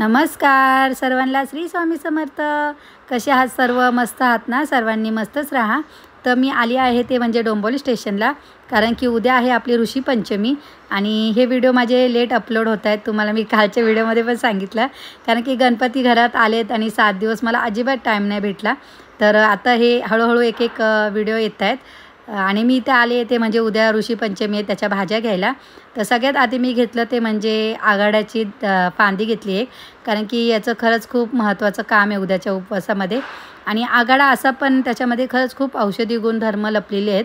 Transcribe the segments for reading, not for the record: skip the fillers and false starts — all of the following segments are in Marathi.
नमस्कार सर्वांना, श्री स्वामी समर्थ। कसे आहात सर्व? मस्त आहात ना? सर्वांनी मस्तच राहा। तर मी आली आहे ते म्हणजे डोंबिवली स्टेशनला, कारण की उद्या आहे आपली ऋषी पंचमी आणि हे व्हिडिओ माझे लेट अपलोड होत आहेत। तुम्हाला मी कालच्या व्हिडिओमध्ये पण सांगितलं, कारण की गणपती घरात आलेत आणि 7 दिवस मला अजिबात टाईम नाही भेटला। तर आता हे हळूहळू एक एक व्हिडिओ येत आहेत आणि मी इथे आले ते म्हणजे उद्या ऋषी पंचमी आहे त्याच्या भाज्या घ्यायला। तर सगळ्यात आधी मी घेतलं ते म्हणजे आघाड्याची फांदी घेतली आहे, कारण की याचं खरंच खूप महत्त्वाचं काम आहे उद्याच्या उपवासामध्ये। आणि आघाडा असा पण त्याच्यामध्ये खरंच खूप औषधी गुणधर्म लपलेले आहेत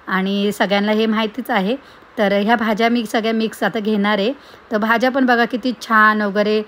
आणि सगळ्यांना हे माहितीच आहे। तर ह्या भाज्या मी सगळ्या मिक्स आता घेणार आहे। तर भाज्या पण बघा किती छान वगैरे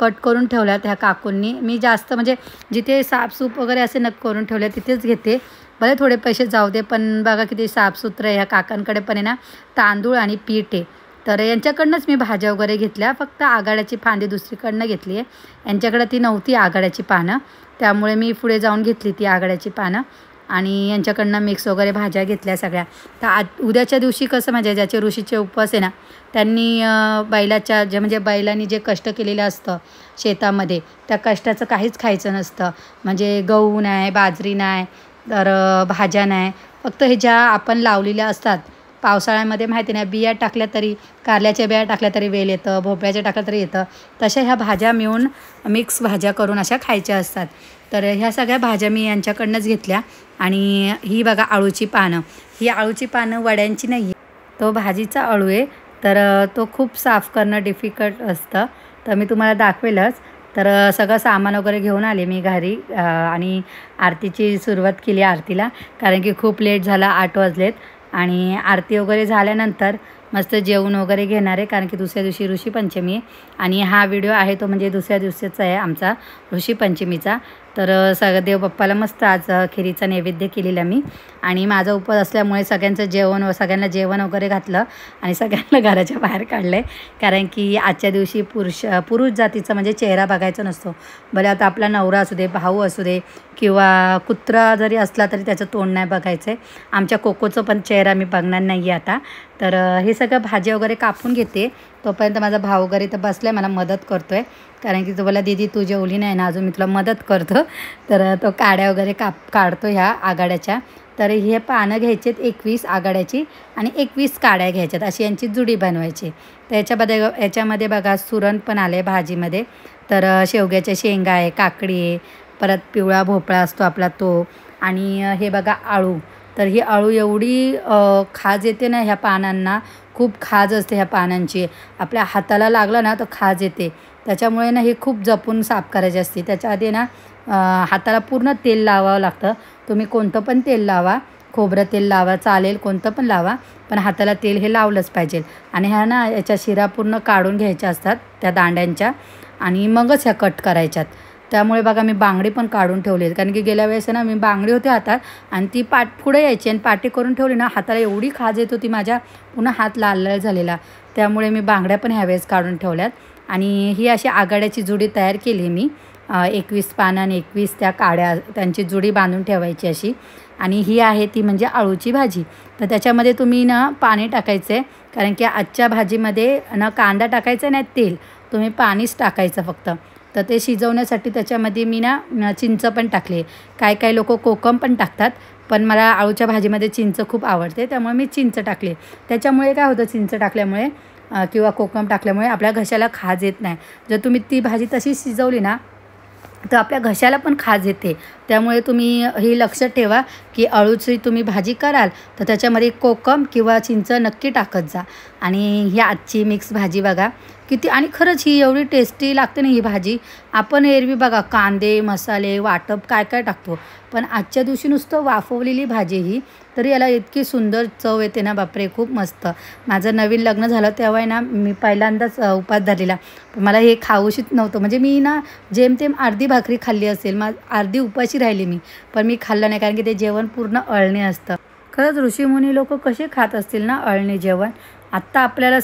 कट करून ठेवल्यात ह्या काकूंनी। मी जास्त म्हणजे जिथे साफसूफ वगैरे असे नक करून ठेवले तिथेच घेते, भले थोडे पैसे जाऊ दे, पण बघा किती साफसुथरं ह्या काकांकडे पण आहे ना तांदूळ आणि पीठ आहे। तर यांच्याकडनंच मी भाज्या वगैरे घेतल्या, फक्त आघाड्याची फांदी दुसरीकडनं घेतली आहे। यांच्याकडे ती नव्हती आघाड्याची पानं, त्यामुळे मी पुढे जाऊन घेतली ती आघाड्याची पानं आणि यांच्याकडनं मिक्स वगैरे भाज्या घेतल्या सगळ्या। तर उद्याच्या दिवशी कसं म्हणजे ज्याचे ऋषीचे उपवास आहे ना, त्यांनी बैलाच्या जे म्हणजे बैलांनी जे कष्ट केलेलं असतं शेतामध्ये, त्या कष्टाचं काहीच खायचं नसतं। म्हणजे गहू नाही, बाजरी नाही, तर भाज्या नाही, फक्त हे ज्या आपण लावलेल्या असतात पावसाळ्यामध्ये माहिती नाही, बिया टाकल्या तरी, कारल्याच्या बिया टाकल्या तरी वेल येतं, भोपळ्याच्या टाकल्या तरी येतं, तशा ह्या भाज्या मिळून मिक्स भाज्या करून अशा खायच्या असतात। तर ह्या सगळ्या भाज्या मी यांच्याकडनंच घेतल्या। आणि ही बघा आळूची पानं, ही आळूची पानं वड्यांची नाही आहे, तो भाजीचा अळू आहे। तर तो खूप साफ करणं डिफिकल्ट असतं, तर मी तुम्हाला दाखवेलच। तर सगळं सामान वगैरे घेऊन आले मी घरी आणि आरतीची सुरुवात केली आरतीला, कारण की खूप लेट झाला, 8 वाजलेत। आणि आरती वगैरे झाल्यानंतर मस्त जेवण वगैरे घेणार आहे, कारण की दुसऱ्या दिवशी ऋषी पंचमी आहे आणि हा व्हिडिओ आहे तो म्हणजे दुसऱ्या दिवशीचा आहे आमचा ऋषी पंचमीचा। तर सगळं देवबाप्पाला मस्त आज खिरीचा नैवेद्य केलेला मी, आणि माझा उपवास असल्यामुळे सगळ्यांना जेवण वगैरे घातलं आणि सगळ्यांना घराच्या बाहेर काढलं आहे, कारण की आजच्या दिवशी पुरुष जातीचा म्हणजे चेहरा बघायचा नसतो। भले आता आपला नवरा असू दे, भाऊ असू दे, किंवा कुत्रा जरी असला तरी त्याचं तोंड नाही बघायचं आहे। आमच्या कोकोचं पण चेहरा मी बघणार नाही आहे आता। तर हे सगळं भाजी वगैरे कापून घेते, तोपर्यंत माझा भाऊ वगैरे तर बसला आहे, मला मदत करतो आहे, कारण की तो बोला दीदी तू जेवली नाही ना अजून, मी तुला मदत करतो। तर तो काड्या वगैरे काढतो ह्या आघाड्याच्या। तर हे पानं घ्यायचेत 21 आघाड्याची आणि 21 काड्या घ्यायच्यात, अशी यांची जुडी बनवायची। तर याच्यामध्ये बघा सुरण पण आले भाजीमध्ये। तर शेवग्याच्या शेंगा आहे, काकडी आहे, परत पिवळा भोपळा असतो आपला तो, आणि हे बघा आळू। तर ही आळू एवढी खाज येते ना ह्या पानांना, खूप खाज असते ह्या पानांची, आपल्या हाताला लागलं ना तर खाज येते। त्याच्यामुळे ना हे खूप जपून साफ करायचे असते। त्याच्या आधी ना हाताला पूर्ण तेल लावावं लागतं। तुम्ही कोणतं पण तेल लावा, खोबरं तेल लावा चालेल, कोणतं पण लावा, पण हाताला तेल हे लावलंच पाहिजे। आणि ह्या ना याच्या शिरा पूर्ण काढून घ्यायच्या असतात त्या दांड्यांच्या, आणि मगच ह्या कट करायच्यात। त्यामुळे बघा मी बांगडी पण काढून ठेवली आहे, कारण की गेल्या वेळेस ना मी बांगडी होती हातात आणि ती पुढे यायची आणि पाटी करून ठेवली ना, हाताला एवढी खाज येत होती माझ्या, पुन्हा हात लाल लाल झालेला। त्यामुळे मी बांगड्या पण ह्यावेळेस काढून ठेवल्यात। आणि ही अशी आघाड्याची जुडी तयार केली मी, 21 पानं आणि 21 त्या काड्या, त्यांची जुडी बांधून ठेवायची अशी। आणि ही आहे ती म्हणजे आळूची भाजी। तर त्याच्यामध्ये तुम्ही ना पाणी टाकायचं आहे, कारण की आजच्या भाजीमध्ये ना कांदा टाकायचा नाही, तेल, तुम्ही पाणीच टाकायचं फक्त। तर ते शिजवण्यासाठी त्याच्यामध्ये मी ना चिंच पण टाकली, काय लोक कोकम पण टाकतात, पण मला आळूच्या भाजीमध्ये चिंच खूप आवडते, त्यामुळे मी चिंच टाकली। त्याच्यामुळे काय होतं, चिंच टाकल्यामुळे किंवा कोकम टाकल्यामुळे आपल्या घशाला खाज येत नाही। जर तुम्ही ती भाजी तशी शिजवली ना तर आपल्या घशाला पण खाज येते। त्यामुळे तुम्ही हे लक्षात ठेवा की अळूची तुम्ही भाजी कराल तर त्याच्यामध्ये कोकम किंवा चिंच नक्की टाकत जा। आणि ही आजची मिक्स भाजी बघा किती, आणि खरंच ही एवढी टेस्टी लागते ना ही भाजी। आपण एरवी बघा कांदे मसाले वाटप काय टाकतो, पण आजच्या दिवशी नुसतं वाफवलेली भाजी ही, तरी याला इतकी सुंदर चव येते ना, बापरे खूप मस्त। माझं नवीन लग्न झालं तेव्हा ना मी पहिल्यांदाच उपास धरलेला, पण मला हे खाऊशीत नव्हतं, म्हणजे मी ना जेमतेम अर्धी भाकरी खाल्ली असेल, अर्धी उपाशी राहिली मी, पण मी खाल्लं नाही, कारण की ते जेवण पूर्ण अळणी असतं। खरंच ऋषीमुनी लोक कसे खात असतील ना अळणी जेवण। आत्ता आपल्याला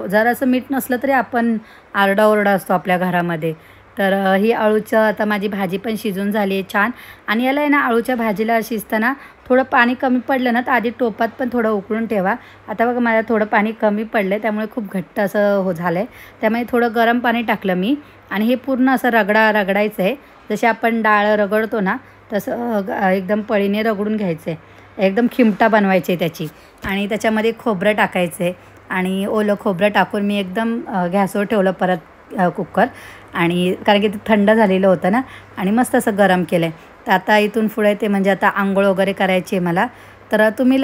जरासं मीठ नसलं तरी आपण आरडाओरडा असतो आपल्या घरामध्ये। तर ही अळूचं आता माझी भाजी पण शिजून झाली आहे छान। आणि याला आहे ना अळूच्या भाजीला शिजताना थोडं पाणी कमी पडलं ना तर आधी टोपात पण थोडं उकळून ठेवा। आता बघा मला थोडं पाणी कमी पडलं, त्यामुळे खूप घट्ट असं झालं आहे, त्यामुळे थोडं गरम पाणी टाकलं मी आणि हे पूर्ण असं रगडायचं आहे. जसे आपण डाळ रगडतो ना तसं एकदम पळीने रगडून घ्यायचं आहे. एकदम खिमटा बनवायची आहे त्याची. आणि त्याच्यामध्ये खोबरं टाकायचं आहे आणि ओलं खोबरं टाकून मी एकदम गॅसवर ठेवलं परत कुकर. आणि कारण की ते थंड झालेलं होतं ना आणि मस्त असं गरम केलं आहे. तर आता इथून पुढे ते म्हणजे आता आंघोळ वगैरे करायची आहे मला. तर तुम्ही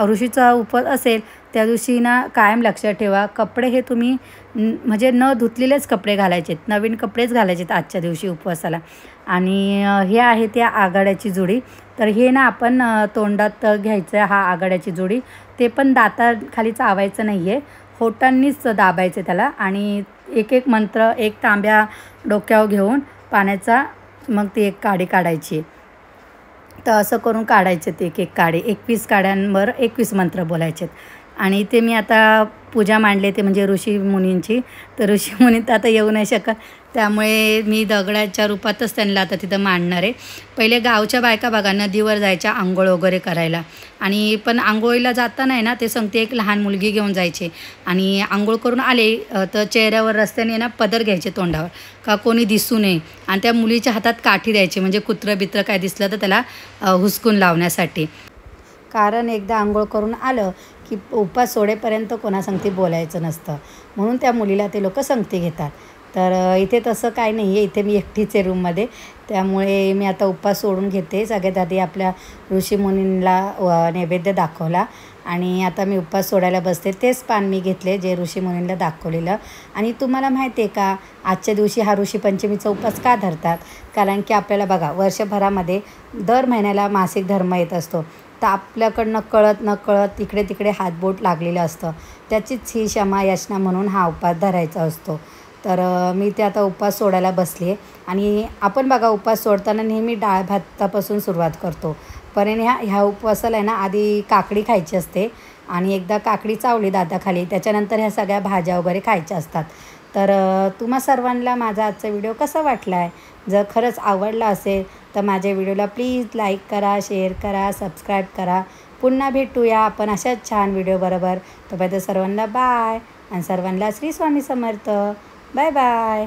ऋषीचा उपवास असेल त्या दिवशी ना कायम लक्षात ठेवा, कपडे हे तुम्ही म्हणजे न धुतलेलेच कपडे घालायचेत, नवीन कपडेच घालायचेत आजच्या दिवशी उपवासाला. आणि हे आहे त्या आघाड्याची जोडी. तर हे ना आपण तोंडात घ्यायचं हा आघाड्याची जोडी. ते पण दाताखाली चावायचं नाही आहे, होटांनीच दाबायचं त्याला. आणि एक एक मंत्र एक तांब्या डोक्यावर घेऊन पाण्याचा मग ती एक काडी काढायची. तर असं करून काढायचे ते एक एक काडी. 21 काड्यांवर 21 मंत्र बोलायचे. आणि ते मी आता पूजा मांडले ते म्हणजे ऋषी मुनींची. तर ऋषी मुनी तर आता येऊ नाही शकत, त्यामुळे मी दगडाच्या रूपातच त्यांना आता तिथं मांडणार आहे. पहिले गावच्या बायका बघा नदीवर जायच्या आंघोळ वगैरे करायला. आणि पण आंघोळीला जाताना आहे ना ते सांगते एक लहान मुलगी घेऊन जायचे. आणि आंघोळ करून आले तर चेहऱ्यावर रस्त्याने ना पदर घ्यायचे तोंडावर का कोणी दिसू नये. आणि त्या मुलीच्या हातात काठी द्यायची म्हणजे कुत्रं बित्रं काय दिसलं तर त्याला हुसकून लावण्यासाठी. कारण एकदा आंघोळ करून आलं की उपास सोडेपर्यंत कोणासंगती बोलायचं नसतं, म्हणून त्या मुलीला ते लोक संगती घेतात. तर इथे तसं काय नाही आहे, इथे मी एकटीच आहे रूममध्ये. त्यामुळे मी आता उपास सोडून घेते. सगळ्यात आधी आपल्या ऋषीमुनींना नैवेद्य दाखवला आणि आता मी उपास सोडायला बसते. तेच पान मी घेतले जे ऋषीमुनींना दाखवलेलं. आणि तुम्हाला माहिती आहे का आजच्या दिवशी हा ऋषीपंचमीचा उपास का धरतात? कारण की आपल्याला बघा वर्षभरामध्ये दर महिन्याला मासिक धर्म येत असतो. तर आपल्याकडनं कळत न कळत इकडे तिकडे हातबोट लागलेलं असतं. त्याचीच ही क्षमा याचना म्हणून हा उपास धरायचा असतो. तर मी ते आता उपास सोडायला बसले. आणि आपण बघा उपास सोडताना नेहमी डाळ भातापासून सुरुवात करतो. पण ह्या उपवासाला आहे ना आधी काकडी खायची असते. आणि एकदा काकडी चावली दाताखाली त्याच्यानंतर ह्या सगळ्या भाज्या वगैरे खायच्या असतात. तर तुम्हा सर्वांना माझा आजचा व्हिडिओ कसा वाटला आहे? जर खरंच आवडला असेल तर माझ्या व्हिडिओला प्लीज लाईक करा, शेअर करा, सबस्क्राईब करा. पुन्हा भेटूया आपण अशाच छान व्हिडिओबरोबर. तोपर्यंत सर्वांना बाय आणि सर्वांना श्री स्वामी समर्थ. Bye bye.